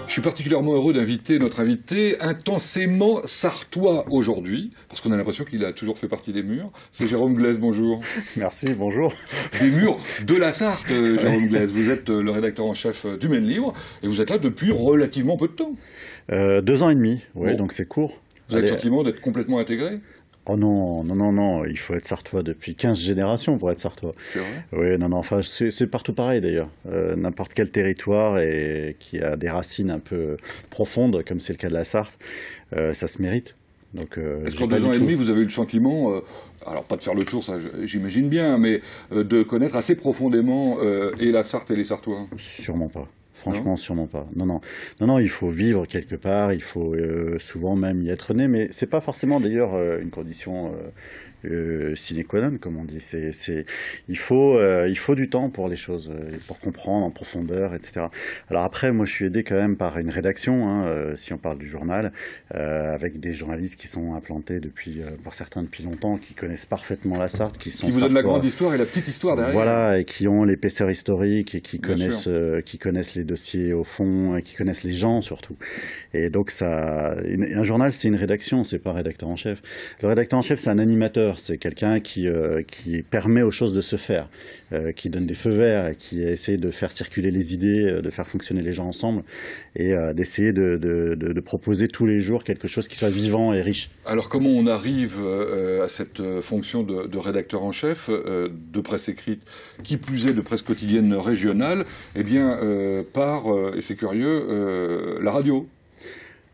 Je suis particulièrement heureux d'inviter notre invité intensément sartois aujourd'hui, parce qu'on a l'impression qu'il a toujours fait partie des murs. C'est Jérôme Glaise, bonjour. Merci, bonjour. Des murs de la Sarthe, Jérôme Glaise. Vous êtes le rédacteur en chef du Maine Libre, et vous êtes là depuis relativement peu de temps. 2 ans et demi, oui, Bon. donc c'est court. Vous avez le sentiment d'être complètement intégré? Oh non, non, non, non, il faut être sartois depuis 15 générations pour être sartois. C'est vrai? Oui, non, non, enfin, c'est partout pareil d'ailleurs. N'importe quel territoire qui a des racines un peu profondes, comme c'est le cas de la Sarthe, ça se mérite. Donc, Est-ce qu'en 2 ans et demi, vous avez eu le sentiment, alors pas de faire le tour, ça j'imagine bien, mais de connaître assez profondément et la Sarthe et les Sartois? Sûrement pas. Franchement, sûrement pas. Non, non, non, non, il faut vivre quelque part, il faut souvent même y être né, mais c'est pas forcément d'ailleurs une condition sine qua non, comme on dit. Il faut du temps pour les choses, pour comprendre en profondeur, etc. Alors après, moi, je suis aidé quand même par une rédaction, hein, si on parle du journal, avec des journalistes qui sont implantés pour certains depuis longtemps, qui connaissent parfaitement la Sarthe, qui vous donnent la grande histoire et la petite histoire derrière. Voilà, et qui ont l'épaisseur historique et qui Bien connaissent les dossiers au fond, et qui connaissent les gens surtout. Et donc un journal, c'est une rédaction, c'est pas un rédacteur en chef. Le rédacteur en chef, c'est un animateur, c'est quelqu'un qui permet aux choses de se faire, qui donne des feux verts, qui essaie de faire circuler les idées, de faire fonctionner les gens ensemble, et d'essayer de proposer tous les jours quelque chose qui soit vivant et riche. Alors comment on arrive à cette fonction de rédacteur en chef de presse écrite, qui plus est de presse quotidienne régionale? Eh bien, et c'est curieux, la radio.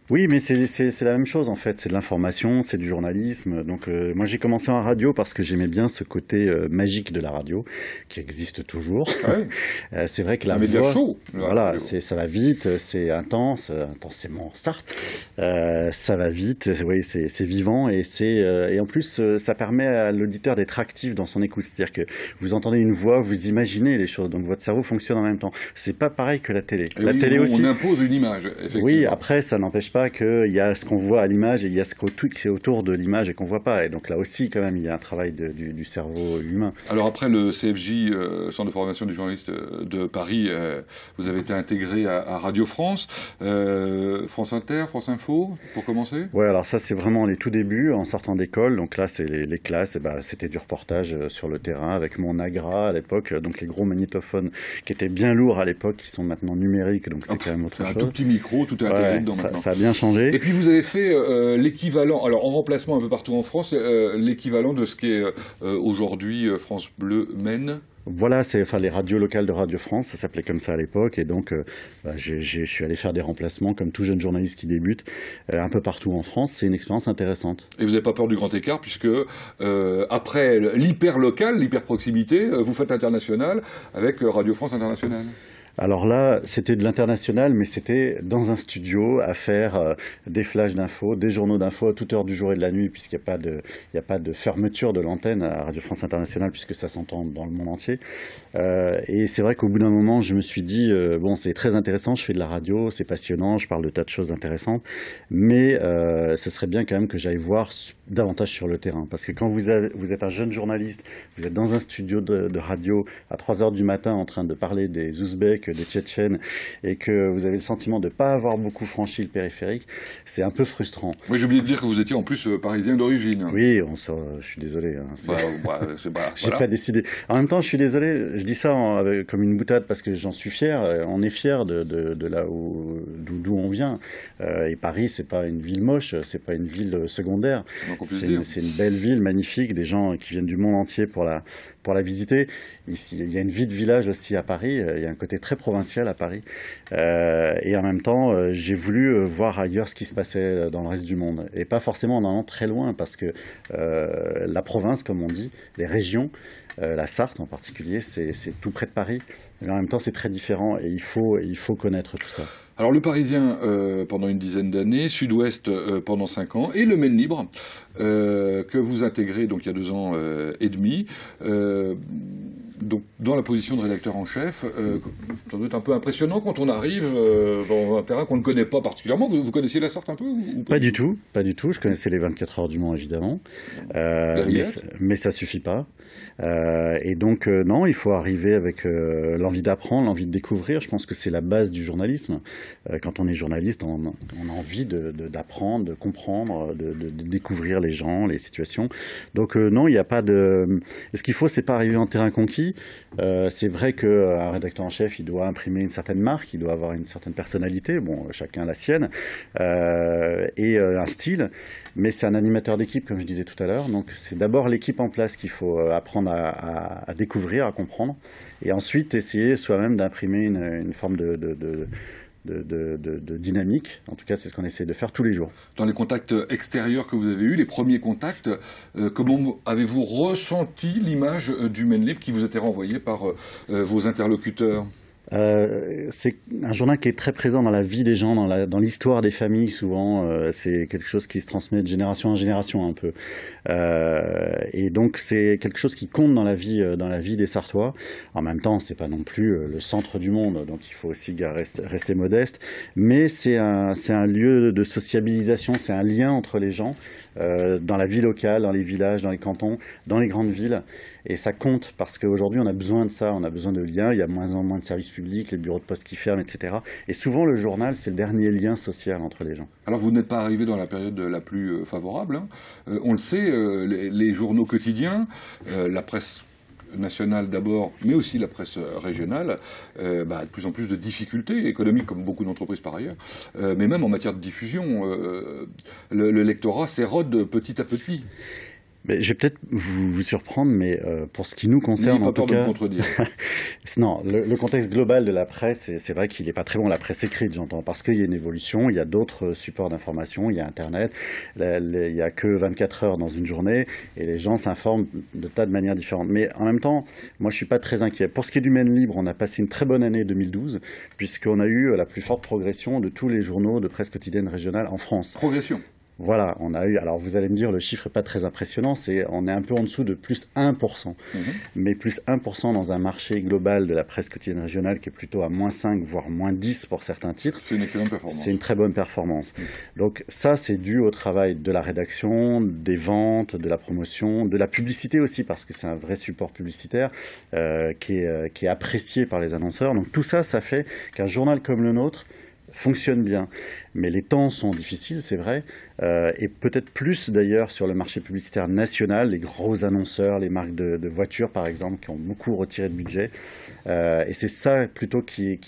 Oui, mais c'est la même chose en fait, c'est de l'information, c'est du journalisme. Donc moi j'ai commencé en radio parce que j'aimais bien ce côté magique de la radio, qui existe toujours. Ouais. C'est vrai que un média chaud. Voilà, ça va vite, c'est intensément Sarthe. Ça va vite, oui, c'est vivant et en plus ça permet à l'auditeur d'être actif dans son écoute. C'est-à-dire que vous entendez une voix, vous imaginez les choses, donc votre cerveau fonctionne en même temps. C'est pas pareil que la télé. Et la télé aussi. On impose une image, effectivement. Oui, après ça n'empêche pas qu'il y a ce qu'on voit à l'image et il y a ce qui est autour de l'image et qu'on voit pas. Et donc là aussi, quand même, il y a un travail du cerveau humain. Alors après le CFJ, Centre de formation du journaliste de Paris, vous avez été intégré à Radio France, France Inter, France Info, pour commencer? Ouais, alors ça c'est vraiment les tout débuts en sortant d'école. Donc là c'est les classes, et c'était du reportage sur le terrain avec mon Agra à l'époque, donc les gros magnétophones qui étaient bien lourds à l'époque, qui sont maintenant numériques, donc c'est quand même autre chose. Un tout petit micro, tout est intégré dedans maintenant. Ça a bien changé. Et puis vous avez fait l'équivalent, alors en remplacement un peu partout en France, l'équivalent de ce qu'est aujourd'hui France Bleu Maine. Voilà, les radios locales de Radio France, ça s'appelait comme ça à l'époque, et donc je suis allé faire des remplacements comme tout jeune journaliste qui débute un peu partout en France. C'est une expérience intéressante. Et vous n'avez pas peur du grand écart, puisque après l'hyper local, l'hyper proximité, vous faites l'international avec Radio France Internationale. Alors là, c'était de l'international, mais c'était dans un studio à faire des flashs d'infos, des journaux d'infos à toute heure du jour et de la nuit, puisqu'il n'y a pas de fermeture de l'antenne à Radio France Internationale, puisque ça s'entend dans le monde entier. Et c'est vrai qu'au bout d'un moment, je me suis dit, bon, c'est très intéressant, je fais de la radio, c'est passionnant, je parle de tas de choses intéressantes, mais ce serait bien quand même que j'aille voir davantage sur le terrain. Parce que quand vous êtes un jeune journaliste, vous êtes dans un studio de radio à 3 heures du matin en train de parler des Ouzbeks, des Tchétchènes, et que vous avez le sentiment de ne pas avoir beaucoup franchi le périphérique, c'est un peu frustrant. Oui, j'ai oublié de dire que vous étiez en plus parisien d'origine. Oui, je suis désolé. Hein, j'ai pas décidé. En même temps, je suis désolé, je dis ça comme une boutade parce que j'en suis fier. On est fier de là d'où on vient. Et Paris, c'est pas une ville moche, c'est pas une ville secondaire. C'est une belle ville, magnifique, des gens qui viennent du monde entier pour la visiter. Ici, il y a une vie de village aussi à Paris, il y a un côté très provincial à Paris. Et en même temps, j'ai voulu voir ailleurs ce qui se passait dans le reste du monde. Et pas forcément en allant très loin, parce que la province, comme on dit, les régions, la Sarthe en particulier, c'est tout près de Paris. Mais en même temps, c'est très différent et il faut connaître tout ça. Alors le Parisien pendant une dizaine d'années, Sud-Ouest pendant 5 ans, et le Maine Libre que vous intégrez donc il y a 2 ans et demi. Donc dans la position de rédacteur en chef. Ça doit être un peu impressionnant quand on arrive dans un terrain qu'on ne connaît pas particulièrement. Vous connaissiez la sorte un peu ou pas du tout, pas du tout. Je connaissais les 24 heures du Mans, évidemment. Mais ça suffit pas. Et donc, non, il faut arriver avec l'envie d'apprendre, l'envie de découvrir. Je pense que c'est la base du journalisme. Quand on est journaliste, on a envie d'apprendre, de comprendre, de découvrir les gens, les situations. Donc, non, il n'y a pas de... Ce qu'il faut, c'est pas arriver en terrain conquis. C'est vrai qu'un rédacteur en chef, il doit imprimer une certaine marque, il doit avoir une certaine personnalité, bon, chacun la sienne, et un style, mais c'est un animateur d'équipe, comme je disais tout à l'heure, donc c'est d'abord l'équipe en place qu'il faut apprendre à découvrir, à comprendre, et ensuite essayer soi-même d'imprimer une forme de dynamique. En tout cas, c'est ce qu'on essaie de faire tous les jours. Dans les contacts extérieurs que vous avez eus, les premiers contacts, comment avez-vous ressenti l'image du Maine Libre qui vous était renvoyée par vos interlocuteurs ? C'est un journal qui est très présent dans la vie des gens, dans l'histoire des familles souvent. C'est quelque chose qui se transmet de génération en génération un peu. Et donc c'est quelque chose qui compte dans la vie des Sarthois. En même temps, c'est pas non plus le centre du monde, donc il faut aussi rester modeste. Mais c'est un lieu de sociabilisation, c'est un lien entre les gens dans la vie locale, dans les villages, dans les cantons, dans les grandes villes. Et ça compte parce qu'aujourd'hui, on a besoin de ça, on a besoin de liens. Il y a de moins en moins de services publics, les bureaux de poste qui ferment, etc. Et souvent, le journal, c'est le dernier lien social entre les gens. Alors, vous n'êtes pas arrivé dans la période la plus favorable. Hein. On le sait, les journaux quotidiens, la presse nationale d'abord, mais aussi la presse régionale, de plus en plus de difficultés économiques, comme beaucoup d'entreprises par ailleurs, mais même en matière de diffusion, le lectorat s'érode petit à petit. Mais je vais peut-être vous surprendre, mais pour ce qui nous concerne, en tout cas... Non, le contexte global de la presse, c'est vrai qu'il n'est pas très bon, la presse écrite, j'entends, parce qu'il y a une évolution, il y a d'autres supports d'information, il y a Internet, il n'y a que 24 heures dans une journée, et les gens s'informent de tas de manières différentes. Mais en même temps, moi je ne suis pas très inquiet. Pour ce qui est du Maine Libre, on a passé une très bonne année 2012, puisqu'on a eu la plus forte progression de tous les journaux de presse quotidienne régionale en France. Progression. Voilà, on a eu, alors vous allez me dire, le chiffre n'est pas très impressionnant, on est un peu en dessous de plus 1%. Mais plus 1% dans un marché global de la presse quotidienne régionale qui est plutôt à moins 5, voire moins 10 pour certains titres. C'est une excellente performance. C'est une très bonne performance. Donc ça, c'est dû au travail de la rédaction, des ventes, de la promotion, de la publicité aussi, parce que c'est un vrai support publicitaire qui est apprécié par les annonceurs. Donc tout ça, ça fait qu'un journal comme le nôtre fonctionne bien. Mais les temps sont difficiles, c'est vrai, et peut-être plus d'ailleurs sur le marché publicitaire national, les gros annonceurs, les marques de voitures par exemple, qui ont beaucoup retiré de budget, et c'est ça plutôt qui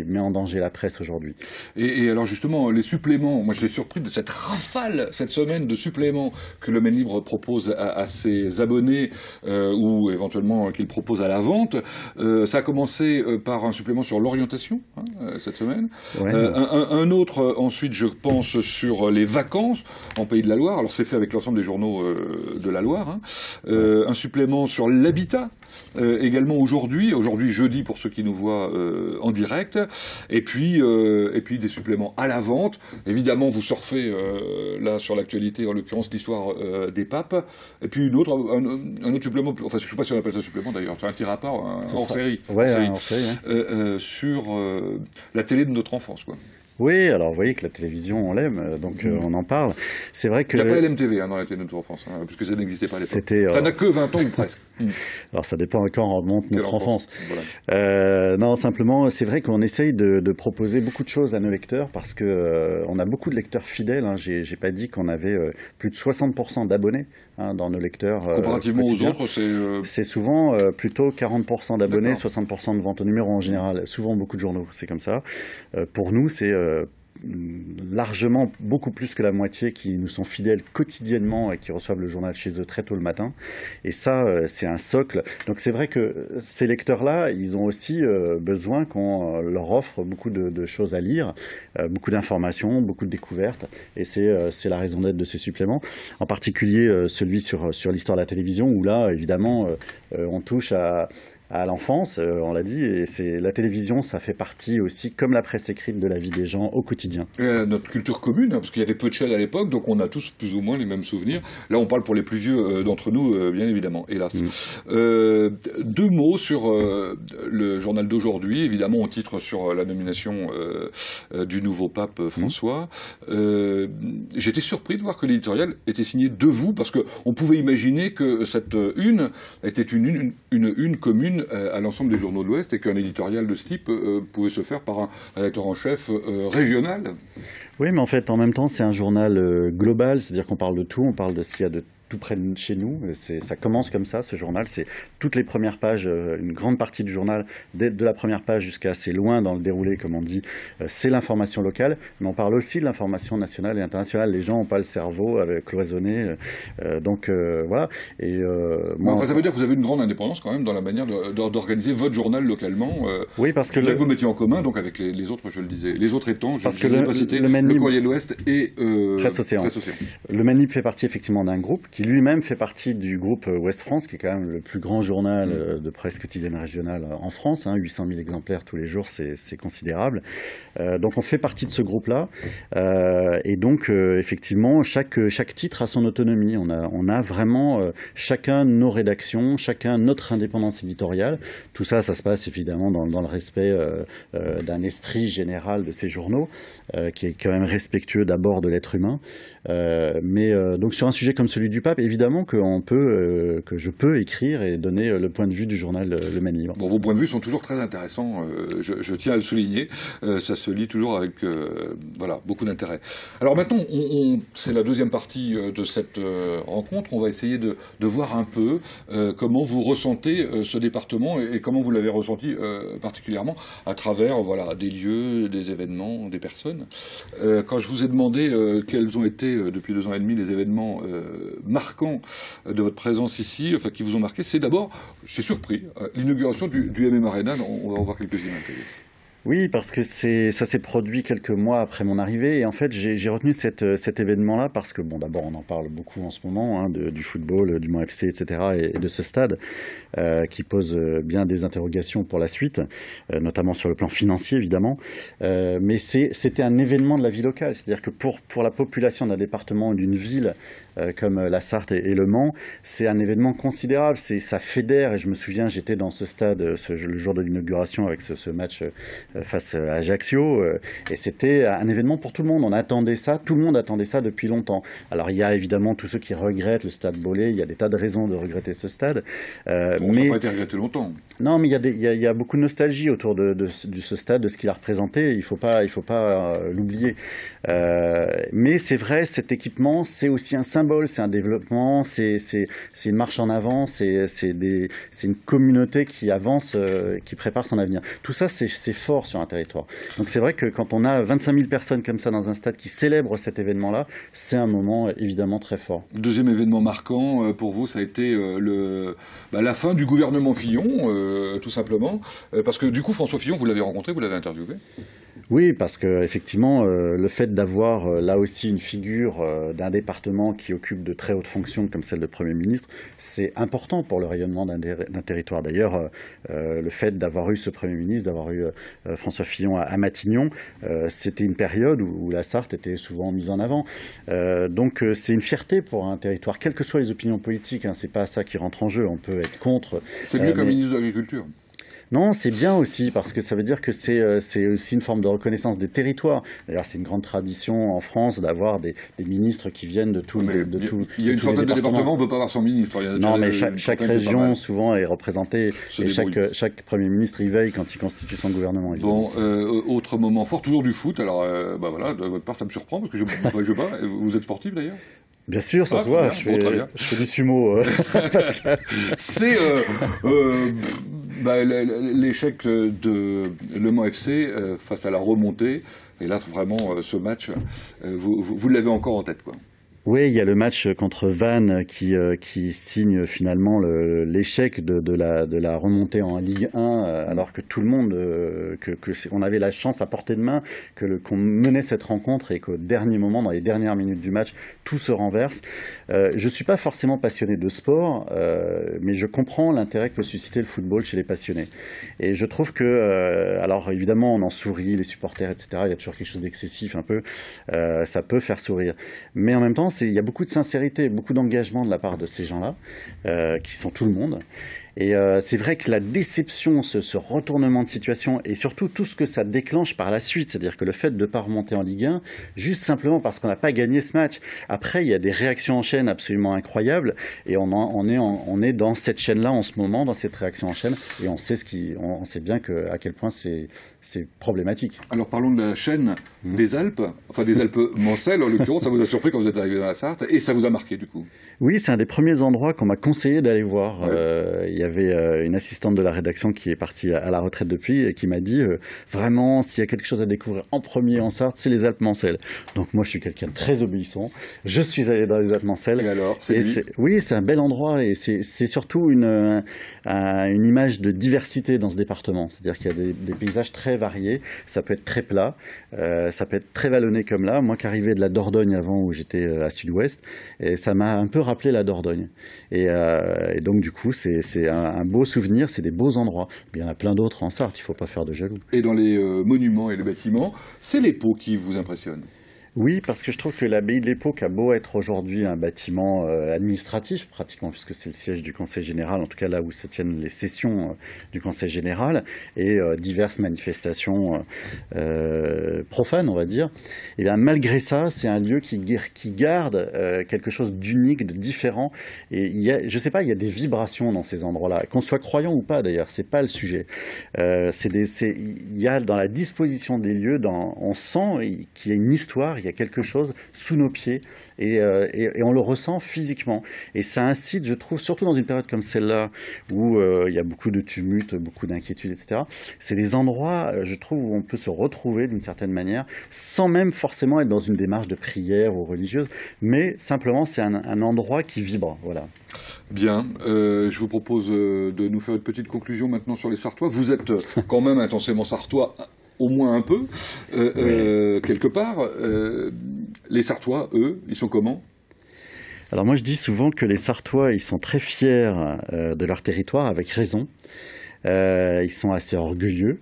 met en danger la presse aujourd'hui. Et alors justement, les suppléments, moi j'ai surpris de cette rafale cette semaine de suppléments que le Maine Libre propose à ses abonnés, ou éventuellement qu'il propose à la vente. Ça a commencé par un supplément sur l'orientation, cette semaine. Ouais. Un autre ensuite, je pense, sur les vacances en Pays de la Loire. Alors c'est fait avec l'ensemble des journaux de la Loire. Hein. Un supplément sur l'habitat, également aujourd'hui jeudi pour ceux qui nous voient en direct. Et puis des suppléments à la vente. Évidemment, vous surfez là sur l'actualité, en l'occurrence l'histoire des papes. Et puis un autre supplément, enfin je ne sais pas si on appelle ça supplément d'ailleurs, c'est un petit rapport, hors série. Ouais, hors série. Hein. Sur la télé de notre enfance, quoi. Oui, alors vous voyez que la télévision, on l'aime, donc on en parle. C'est vrai que... Il n'y a pas LMTV dans la télé de notre enfance, puisque ça n'existait pas à l'époque. Ça n'a que 20 ans ou presque. Alors ça dépend quand on remonte notre enfance. Voilà. Non, simplement, c'est vrai qu'on essaye de proposer beaucoup de choses à nos lecteurs, parce qu'on a beaucoup de lecteurs fidèles. Hein. J'ai pas dit qu'on avait plus de 60% d'abonnés dans nos lecteurs. Comparativement aux autres, c'est souvent plutôt 40% d'abonnés, 60% de vente au numéro en général. Souvent beaucoup de journaux, c'est comme ça. Pour nous, c'est largement beaucoup plus que la moitié qui nous sont fidèles quotidiennement et qui reçoivent le journal chez eux très tôt le matin. Et ça, c'est un socle. Donc c'est vrai que ces lecteurs-là, ils ont aussi besoin qu'on leur offre beaucoup de choses à lire, beaucoup d'informations, beaucoup de découvertes. Et c'est la raison d'être de ces suppléments. En particulier celui sur l'histoire de la télévision, où là, évidemment, on touche à à l'enfance, on l'a dit, et la télévision, ça fait partie aussi, comme la presse écrite, de la vie des gens au quotidien. Notre culture commune, parce qu'il y avait peu de chaînes à l'époque, donc on a tous plus ou moins les mêmes souvenirs. Là, on parle pour les plus vieux d'entre nous, bien évidemment, hélas. Deux mots sur le journal d'aujourd'hui, évidemment, on titre sur la nomination du nouveau pape François. J'étais surpris de voir que l'éditorial était signé de vous, parce qu'on pouvait imaginer que cette une était une une commune à l'ensemble des journaux de l'Ouest et qu'un éditorial de ce type pouvait se faire par un rédacteur en chef régional. Oui, mais en fait, en même temps, c'est un journal global, c'est-à-dire qu'on parle de tout, on parle de ce qu'il y a de tout près de chez nous. Ça commence comme ça, ce journal. C'est toutes les premières pages, une grande partie du journal, de la première page jusqu'à assez loin dans le déroulé, comme on dit, c'est l'information locale. Mais on parle aussi de l'information nationale et internationale. Les gens n'ont pas le cerveau cloisonné. Donc voilà. Et, enfin, ça veut dire que vous avez une grande indépendance quand même dans la manière d'organiser votre journal localement. Oui, parce que vous mettiez en commun donc avec les autres, je le disais. Les autres étant, le Courrier de l'Ouest et Presse Océan. Le Manib fait partie effectivement d'un groupe qui lui-même fait partie du groupe Ouest France, qui est quand même le plus grand journal de presse quotidienne régionale en France, 800 000 exemplaires tous les jours, c'est considérable. Donc on fait partie de ce groupe-là, et donc effectivement, chaque titre a son autonomie. On a vraiment chacun nos rédactions, chacun notre indépendance éditoriale. Tout ça, ça se passe évidemment dans le respect d'un esprit général de ces journaux, qui est quand même respectueux d'abord de l'être humain. Mais donc sur un sujet comme celui du pape, évidemment que je peux écrire et donner le point de vue du journal Le Manib. Bon, vos points de vue sont toujours très intéressants, je tiens à le souligner, ça se lit toujours avec voilà, beaucoup d'intérêt. Alors maintenant, c'est la deuxième partie de cette rencontre, on va essayer de voir un peu comment vous ressentez ce département et comment vous l'avez ressenti particulièrement à travers voilà, des lieux, des événements, des personnes. Quand je vous ai demandé quels ont été depuis 2 ans et demi les événements marquants de votre présence ici, enfin qui vous ont marqué, c'est d'abord, je suis surpris, l'inauguration du MM Arena. On va en voir quelques images. Oui, parce que ça s'est produit quelques mois après mon arrivée, et en fait j'ai retenu cet événement-là parce que, bon, d'abord on en parle beaucoup en ce moment, du football, du Mans FC, etc., et de ce stade qui pose bien des interrogations pour la suite, notamment sur le plan financier évidemment, mais c'était un événement de la vie locale, c'est-à-dire que pour la population d'un département ou d'une ville comme la Sarthe et le Mans, c'est un événement considérable, ça fédère, et je me souviens, j'étais dans ce stade le jour de l'inauguration avec ce match face à Ajaccio, et c'était un événement pour tout le monde. On attendait ça, tout le monde attendait ça depuis longtemps. Alors il y a évidemment tous ceux qui regrettent le stade Bollé, il y a des tas de raisons de regretter ce stade. Ça n'a pas été regretté longtemps. Non, mais il y a beaucoup de nostalgie autour de ce stade, de ce qu'il a représenté, il faut pas l'oublier. Mais c'est vrai, cet équipement, c'est aussi un symbole, c'est un développement, c'est une marche en avant, c'est une communauté qui avance, qui prépare son avenir. Tout ça, c'est fort sur un territoire. Donc c'est vrai que quand on a 25 000 personnes comme ça dans un stade qui célèbrent cet événement-là, c'est un moment évidemment très fort. Deuxième événement marquant pour vous, ça a été la fin du gouvernement Fillon, tout simplement, parce que du coup François Fillon, vous l'avez rencontré, vous l'avez interviewé. Oui, parce que effectivement, le fait d'avoir là aussi une figure d'un département qui occupe de très hautes fonctions comme celle de Premier ministre, c'est important pour le rayonnement d'un territoire. D'ailleurs, le fait d'avoir eu ce Premier ministre, d'avoir eu François Fillon à Matignon, c'était une période où la Sarthe était souvent mise en avant. Donc c'est une fierté pour un territoire, quelles que soient les opinions politiques, c'est pas ça qui rentre en jeu, on peut être contre. C'est mieux qu'un ministre de l'Agriculture. Non, c'est bien aussi, parce que ça veut dire que c'est aussi une forme de reconnaissance des territoires. D'ailleurs, c'est une grande tradition en France d'avoir des ministres qui viennent de tout. Il y a une centaine de départements, on ne peut pas avoir son ministre. Non, mais chaque région, souvent, est représentée, et chaque Premier ministre y veille quand il constitue son gouvernement. Bon, autre moment fort, toujours du foot. Alors, voilà, de votre part, ça me surprend, parce que je ne sais pas. Vous êtes sportif, d'ailleurs ? Bien sûr, ça se voit, je fais du sumo. C'est l'échec de Le Mans FC face à la remontée. Et là, vraiment, ce match, vous l'avez encore en tête, quoi. Oui, il y a le match contre Vannes qui signe finalement l'échec de la remontée en Ligue 1, alors que tout le monde, on avait la chance à portée de main qu'on menait cette rencontre et qu'au dernier moment, dans les dernières minutes du match, tout se renverse. Je ne suis pas forcément passionné de sport, mais je comprends l'intérêt que peut susciter le football chez les passionnés. Et je trouve que, alors évidemment, on en sourit, les supporters, etc. Il y a toujours quelque chose d'excessif un peu, ça peut faire sourire. Mais en même temps, il y a beaucoup de sincérité, beaucoup d'engagement de la part de ces gens-là, qui sont tout le monde. Et c'est vrai que la déception, ce retournement de situation, et surtout tout ce que ça déclenche par la suite, c'est-à-dire que le fait de ne pas remonter en Ligue 1, juste simplement parce qu'on n'a pas gagné ce match. Après, il y a des réactions en chaîne absolument incroyables, et on est dans cette chaîne-là en ce moment, dans cette réaction en chaîne, et on sait bien à quel point c'est problématique. Alors parlons de la chaîne des Alpes, enfin des Alpes mancelles en l'occurrence. Ça vous a surpris quand vous êtes arrivé dans la Sarthe, et ça vous a marqué du coup? Oui, c'est un des premiers endroits qu'on m'a conseillé d'aller voir. Ouais. Il y avait une assistante de la rédaction qui est partie à la retraite depuis et qui m'a dit vraiment, s'il y a quelque chose à découvrir en premier en Sarthe, c'est les Alpes mancelles. Donc moi, je suis quelqu'un de très obéissant. Je suis allé dans les Alpes mancelles. Et alors, oui, c'est un bel endroit et c'est surtout une image de diversité dans ce département. C'est-à-dire qu'il y a des paysages très variés. Ça peut être très plat, ça peut être très vallonné comme là. Moi qui arrivais de la Dordogne avant, où j'étais à Sud-Ouest, et ça m'a un peu rappelé la Dordogne. Et donc du coup, c'est un beau souvenir, c'est des beaux endroits. Mais il y en a plein d'autres en Sarthe, il ne faut pas faire de jaloux. Et dans les monuments et les bâtiments, c'est les Paux qui vous impressionnent? Oui, parce que je trouve que l'abbaye de l'Épau, qui a beau être aujourd'hui un bâtiment administratif pratiquement, puisque c'est le siège du Conseil général, en tout cas là où se tiennent les sessions du Conseil général, et diverses manifestations profanes, on va dire, et bien malgré ça, c'est un lieu qui garde quelque chose d'unique, de différent, et je sais pas, il y a des vibrations dans ces endroits-là, qu'on soit croyant ou pas d'ailleurs, c'est pas le sujet. Il y a dans la disposition des lieux, on sent qu'il y a une histoire, il y a quelque chose sous nos pieds et on le ressent physiquement. Et ça incite, je trouve, surtout dans une période comme celle-là où il y a beaucoup de tumulte, beaucoup d'inquiétude, etc. C'est des endroits, je trouve, où on peut se retrouver d'une certaine manière sans même forcément être dans une démarche de prière ou religieuse, mais simplement c'est un endroit qui vibre. Voilà. Bien, je vous propose de nous faire une petite conclusion maintenant sur les Sartois. Vous êtes quand même intensément sartois, au moins un peu, quelque part. Les Sartois, eux, ils sont comment? Alors moi je dis souvent que les Sartois, ils sont très fiers de leur territoire, avec raison. Ils sont assez orgueilleux.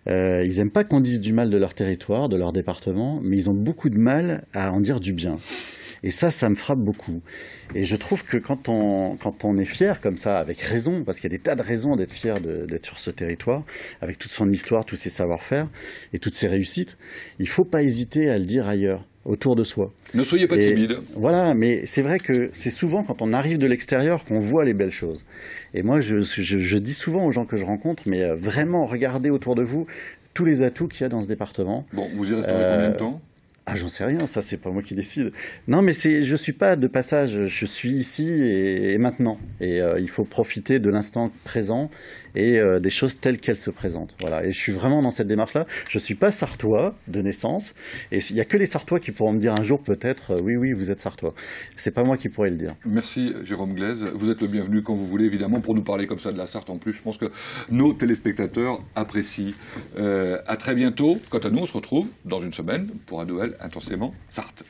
Ils n'aiment pas qu'on dise du mal de leur territoire, de leur département, mais ils ont beaucoup de mal à en dire du bien. Et ça me frappe beaucoup. Et je trouve que quand on est fier comme ça, avec raison, parce qu'il y a des tas de raisons d'être fier d'être sur ce territoire, avec toute son histoire, tous ses savoir-faire et toutes ses réussites, il ne faut pas hésiter à le dire ailleurs, autour de soi. Ne soyez pas timide. Voilà, mais c'est vrai que c'est souvent quand on arrive de l'extérieur qu'on voit les belles choses. Et moi, je dis souvent aux gens que je rencontre, mais vraiment, regardez autour de vous tous les atouts qu'il y a dans ce département. Bon, vous y resterez combien de temps? Ah, j'en sais rien, ça c'est pas moi qui décide. Non, mais je suis pas de passage, je suis ici et maintenant. Et il faut profiter de l'instant présent et des choses telles qu'elles se présentent. Voilà. Et je suis vraiment dans cette démarche-là. Je suis pas sartois de naissance, et il y a que les Sartois qui pourront me dire un jour peut-être, oui, vous êtes sartois. C'est pas moi qui pourrais le dire. Merci Jérôme Glaise. Vous êtes le bienvenu quand vous voulez, évidemment, pour nous parler comme ça de la Sarthe. En plus, je pense que nos téléspectateurs apprécient. À très bientôt. Quant à nous, on se retrouve dans une semaine pour un Noël intensément Sarthe.